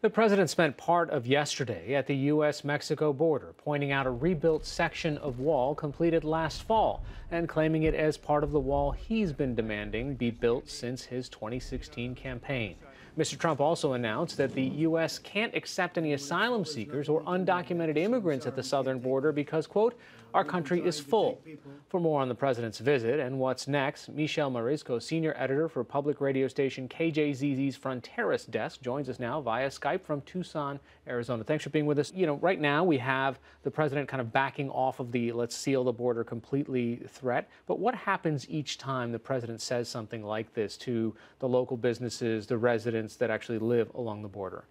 The president spent part of yesterday at the U.S.-Mexico border, pointing out a rebuilt section of wall completed last fall and claiming it as part of the wall he's been demanding be built since his 2016 campaign. Mr. Trump also announced that the U.S. can't accept any asylum seekers or undocumented immigrants at the southern border because, quote, our country is full. For more on the president's visit and what's next, Michelle Marisco, senior editor for public radio station KJZZ's Fronteras desk, joins us now via Skype from Tucson, Arizona. Thanks for being with us. Right now we have the president kind of backing off of the let's seal the border completely threat. But what happens each time the president says something like this to the local businesses, the residents that actually live along the border?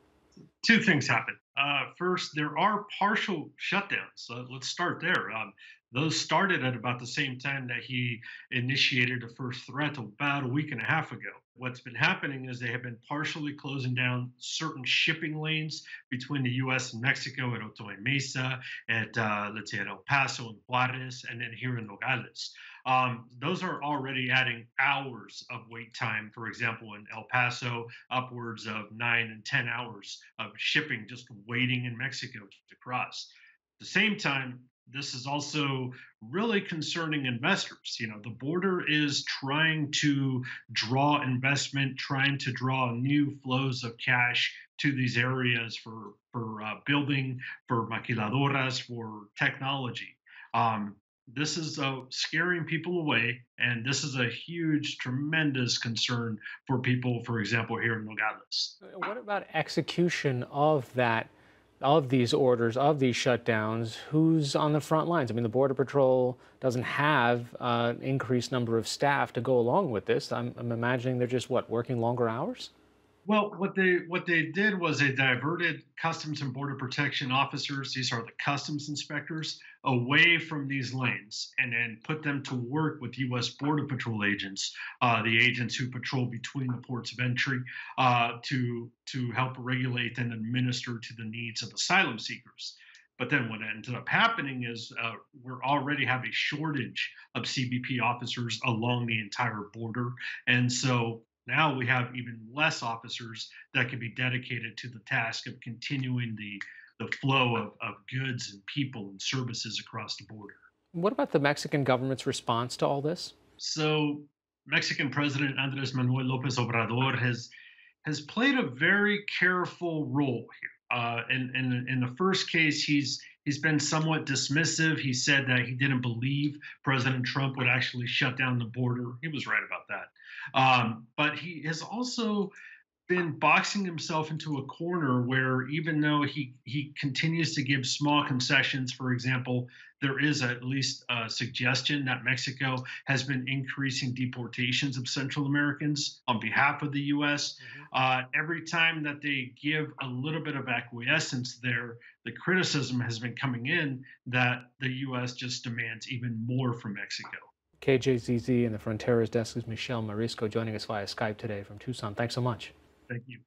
Two things happen. First, there are partial shutdowns. Let's start there. Those started at about the same time that he initiated the first threat about a week and a half ago. What's been happening is they have been partially closing down certain shipping lanes between the U.S. and Mexico at Otay Mesa, at let's say at El Paso and Juarez, and then here in Nogales. Those are already adding hours of wait time. For example, in El Paso, upwards of 9 and 10 hours of shipping just waiting in Mexico to cross. At the same time, this is also really concerning investors. The border is trying to draw investment, trying to draw new flows of cash to these areas for building, for maquiladoras, for technology. This is scaring people away, and this is a huge, tremendous concern for people, for example, here in Nogales. What about execution of these orders, of these shutdowns? Who's on the front lines? I mean, the Border Patrol doesn't have an increased number of staff to go along with this. I'm imagining they're just, working longer hours? Well, what they did was they diverted Customs and Border Protection officers, these are the customs inspectors, away from these lanes and then put them to work with U.S. Border Patrol agents, the agents who patrol between the ports of entry, to help regulate and administer to the needs of asylum seekers. But then what ended up happening is we're already have a shortage of CBP officers along the entire border, and so now we have even less officers that can be dedicated to the task of continuing the flow of goods and people and services across the border. What about the Mexican government's response to all this? So Mexican President Andres Manuel Lopez Obrador has played a very careful role here. In the first case, he's been somewhat dismissive. He said that he didn't believe President Trump would actually shut down the border. He was right about that. But he has also been boxing himself into a corner where even though he continues to give small concessions, for example, there is at least a suggestion that Mexico has been increasing deportations of Central Americans on behalf of the U.S. Every time that they give a little bit of acquiescence there, the criticism has been coming in that the U.S. just demands even more from Mexico. KJZZ and the Fronteras desk is Michelle Marisco joining us via Skype today from Tucson. Thanks so much. Thank you.